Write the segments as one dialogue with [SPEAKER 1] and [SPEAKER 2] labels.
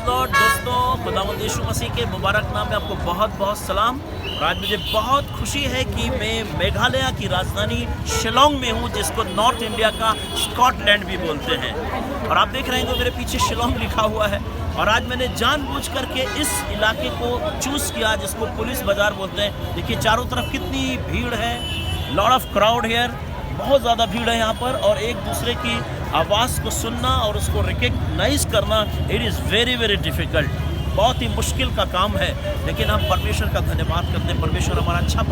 [SPEAKER 1] Lord दोस्तों, खुदावंद यीशु मसीह के मुबारक नाम में आपको बहुत बहुत सलाम। और आज मुझे बहुत खुशी है कि मैं मेघालय की राजधानी शिलोंग में हूँ, जिसको नॉर्थ इंडिया का स्कॉटलैंड भी बोलते हैं। और आप देख रहे हैं मेरे पीछे शिलोंग लिखा हुआ है। और आज मैंने जानबूझ करके इस इलाके को चूज़ किया जिसको पुलिस बाज़ार बोलते हैं। देखिए चारों तरफ कितनी भीड़ है, लॉट ऑफ क्राउड हेयर, बहुत ज़्यादा भीड़ है यहाँ पर। और एक दूसरे की आवाज़ को सुनना और उसको रिकग्नाइज करना, it is very very difficult, बहुत ही मुश्किल का काम है। लेकिन हम परमेश्वर का धन्यवाद करते हैं। परमेश्वर हमारा अच्छा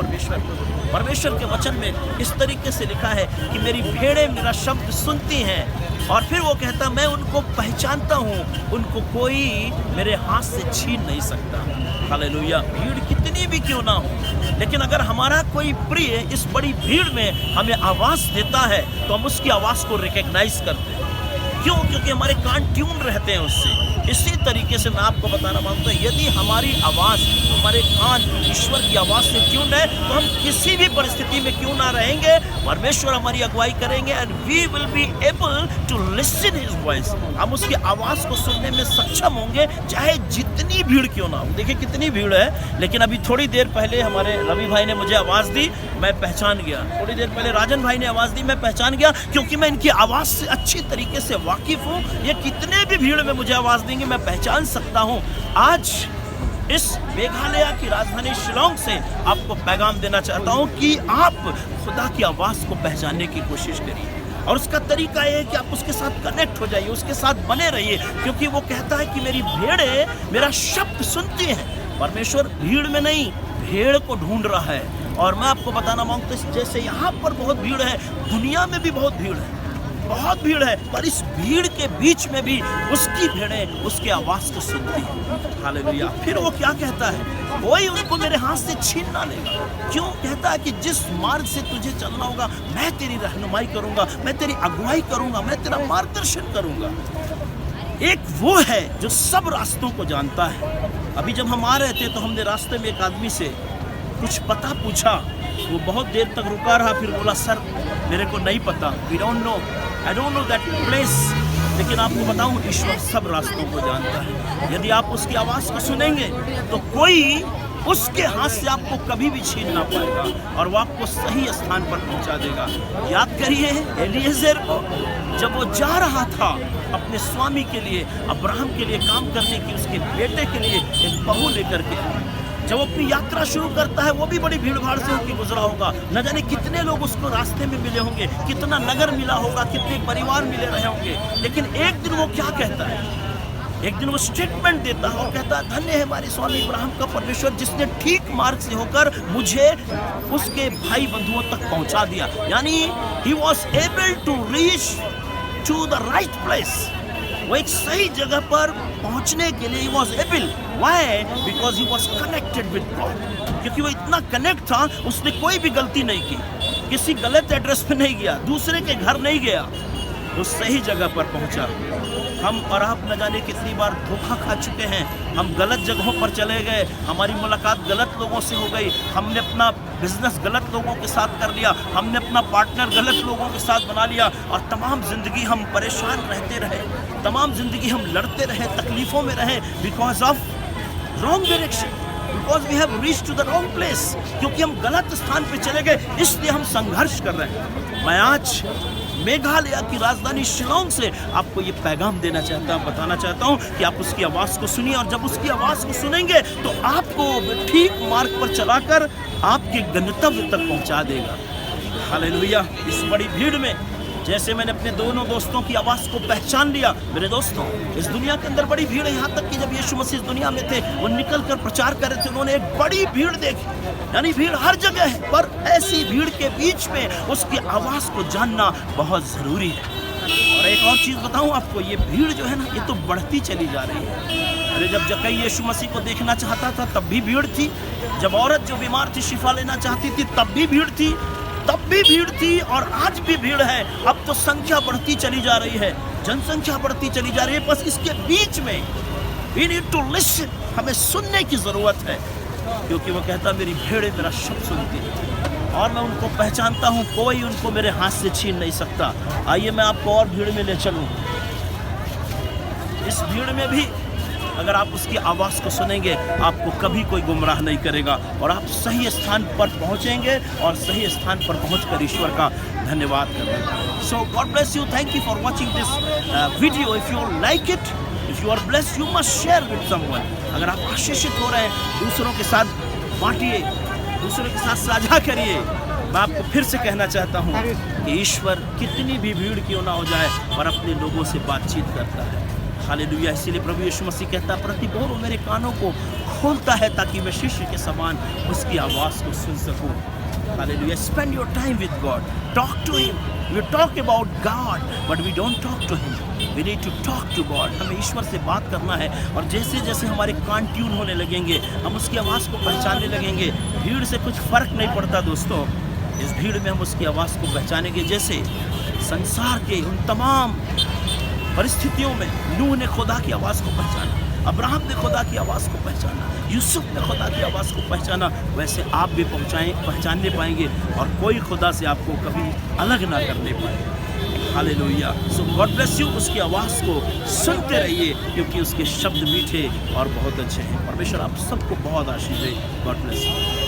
[SPEAKER 1] परमेश्वर के वचन में इस तरीके से लिखा है कि मेरी भेड़ें मेरा शब्द सुनती हैं। और फिर वो कहता, मैं उनको पहचानता हूँ, उनको कोई मेरे हाथ से छीन नहीं सकता। हालेलुया। भीड़ कितनी भी क्यों ना हो, लेकिन अगर हमारा कोई प्रिय इस बड़ी भीड़ में हमें आवाज़ देता है तो हम उसकी आवाज़ को रिकग्नाइज करते हैं। क्यों? क्योंकि हमारे कान ट्यून रहते हैं उससे। इसी तरीके से मैं आपको बताना मांगता हूँ, यदि हमारी आवाज़, हमारे कान ईश्वर की आवाज़ से ट्यून है तो हम किसी भी परिस्थिति में क्यों ना रहेंगे, परमेश्वर हमारी अगुवाई करेंगे and we will be able to listen his voice. हम उसकी आवाज़ को सुनने में सक्षम होंगे, चाहे जितनी भीड़ क्यों ना हो। देखिए कितनी भीड़ है, लेकिन अभी थोड़ी देर पहले हमारे रवि भाई ने मुझे आवाज़ दी, मैं पहचान गया। थोड़ी देर पहले राजन भाई ने आवाज़ दी, मैं पहचान गया, क्योंकि मैं इनकी आवाज़ से अच्छी तरीके से वाकिफ़ हूँ। ये कितने भी भीड़ में मुझे आवाज़ देंगे मैं पहचान सकता हूँ। आज इस मेघालय की राजधानी शिलोंग से आपको पैगाम देना चाहता हूँ कि आप खुदा की आवाज़ को पहचानने की कोशिश करिए। और उसका तरीका ये है कि आप उसके साथ कनेक्ट हो जाइए, उसके साथ बने रहिए, क्योंकि वो कहता है कि मेरी भेड़ें मेरा शब्द सुनती हैं। परमेश्वर भीड़ में नहीं, भेड़ को ढूंढ रहा है। और मैं आपको बताना मांगता हूँ, जैसे यहाँ पर बहुत भीड़ है, दुनिया में भी बहुत भीड़ है, बहुत भीड़ है, पर इस भीड़ के बीच में भी उसकी भेड़ें उसकी आवाज़ को सुनती हैं। हालेलुया। फिर वो क्या कहता है, कोई उनको मेरे हाथ से छीन ना लेगा। क्यों? कहता है कि जिस मार्ग से तुझे चलना होगा मैं तेरी रहनुमाई करूंगा, मैं तेरी अगुवाई करूंगा, मैं तेरा मार्गदर्शन करूंगा। एक वो है जो सब रास्तों को जानता है। अभी जब हम आ रहे थे तो हमने रास्ते में एक आदमी से कुछ पता पूछा, वो बहुत देर तक रुका रहा, फिर बोला सर मेरे को नहीं पता, we don't know, I don't know that place. लेकिन आपको बताऊं, ईश्वर सब रास्तों को जानता है। यदि आप उसकी आवाज़ को सुनेंगे तो कोई उसके हाथ से आपको कभी भी छीन ना पाएगा, और वो आपको सही स्थान पर पहुंचा देगा। याद करिए एलिएज़र को, जब वो जा रहा था अपने स्वामी के लिए, अब्राहम के लिए काम करने की, उसके बेटे के लिए एक बहू लेकर के, जब वो अपनी यात्रा शुरू करता है, वो भी बड़ी भीड़ भाड़ से होकर गुजरा होगा। न जाने कितने लोग उसको रास्ते में मिले होंगे, कितना नगर मिला होगा, कितने परिवार मिले रहे होंगे। लेकिन एक दिन वो क्या कहता है, एक दिन वो स्टेटमेंट देता है और कहता है, धन्य है हमारे स्वामी अब्राहम का परमेश्वर, जिसने ठीक मार्ग से होकर मुझे उसके भाई बंधुओं तक पहुंचा दिया। यानी he was able to reach to the right place. वो एक सही जगह पर पहुंचने के लिए was able. Why? Because he was connected with God. क्योंकि वो इतना कनेक्ट था, उसने कोई भी गलती नहीं की, किसी गलत एड्रेस पे नहीं गया, दूसरे के घर नहीं गया, वो सही जगह पर पहुंचा। हम और आप न जाने कितनी बार धोखा खा चुके हैं। हम गलत जगहों पर चले गए, हमारी मुलाकात गलत लोगों से हो गई, हमने अपना बिजनेस गलत लोगों के साथ कर लिया, हमने अपना पार्टनर गलत लोगों के साथ बना लिया, और तमाम ज़िंदगी हम परेशान रहते रहे, तमाम ज़िंदगी हम लड़ते रहे, तकलीफ़ों में रहे, because of wrong direction, because we have reached to the wrong place. क्योंकि हम गलत स्थान पे चले गए, इसलिए हम संघर्ष कर रहे हैं। मैं आज मेघालय की राजधानी शिलोंग से आपको ये पैगाम देना चाहता हूँ, बताना चाहता हूँ कि आप उसकी आवाज़ को सुनिए, और जब उसकी आवाज़ को सुनेंगे तो आपको ठीक मार्ग पर चलाकर आपके गंतव्य तक पहुँचा देगा। हालेलुया। इस बड़ी भीड़ में जैसे मैंने अपने दोनों दोस्तों की आवाज़ को पहचान लिया, मेरे दोस्तों इस दुनिया के अंदर बड़ी भीड़ है। यहाँ तक कि जब यीशु मसीह इस दुनिया में थे, वो निकल कर प्रचार कर रहे थे, उन्होंने एक बड़ी भीड़ देखी। यानी भीड़ हर जगह है, पर ऐसी भीड़ के बीच में उसकी आवाज़ को जानना बहुत ज़रूरी है। और एक और चीज़ बताऊँ आपको, ये भीड़ जो है ना, ये तो बढ़ती चली जा रही है। अरे जब जक्कई यीशु मसीह को देखना चाहता था तब भी भीड़ थी, जब औरत जो बीमार थी शिफा लेना चाहती थी तब भी भीड़ थी, तब भी भीड़ थी, और आज भी भीड़ है। अब तो संख्या बढ़ती चली जा रही है, जनसंख्या बढ़ती चली जा रही है। बस इसके बीच में वी नीड टू लिसन, हमें सुनने की ज़रूरत है, क्योंकि वो कहता मेरी भेड़ें मेरा शब्द सुनती है और मैं उनको पहचानता हूँ, कोई उनको मेरे हाथ से छीन नहीं सकता। आइए मैं आपको और भीड़ में ले चलूँ। इस भीड़ में भी अगर आप उसकी आवाज़ को सुनेंगे आपको कभी कोई गुमराह नहीं करेगा और आप सही स्थान पर पहुंचेंगे और सही स्थान पर पहुंचकर ईश्वर का धन्यवाद करेंगे। So God bless you, thank you for watching this video. If you like it, if you are blessed, you must share with someone. अगर आप आशीषित हो रहे हैं, दूसरों के साथ बांटिए, दूसरों के साथ साझा करिए। मैं आपको फिर से कहना चाहता हूँ कि ईश्वर कितनी भी भीड़ क्यों ना हो जाए और अपने लोगों से बातचीत करता है। हालेलुया। इसीलिए प्रभु यीशु मसीह कहता है, प्रतिभोर मेरे कानों को खोलता है ताकि मैं शिष्य के समान उसकी आवाज़ को सुन सकूँ। Hallelujah. Spend your time with God, talk to him. We talk about God but we don't talk to him, we need to talk to God. हमें ईश्वर से बात करना है और जैसे जैसे हमारे कान ट्यून होने लगेंगे, हम उसकी आवाज़ को पहचानने लगेंगे। भीड़ से कुछ फ़र्क नहीं पड़ता दोस्तों, इस भीड़ में हम उसकी आवाज़ को पहचानेंगे। जैसे संसार के उन तमाम परिस्थितियों में नूह ने खुदा की आवाज़ को पहचाना, अब्राहम ने खुदा की आवाज़ को पहचाना, यूसुफ ने खुदा की आवाज़ को पहचाना, वैसे आप भी पहचानने पाएंगे और कोई खुदा से आपको कभी अलग ना करने पाएंगे। Hallelujah. So God bless you. उसकी आवाज़ को सुनते रहिए क्योंकि उसके शब्द मीठे और बहुत अच्छे हैं। परमेश्वर आप सबको बहुत आशीष दे। God bless you.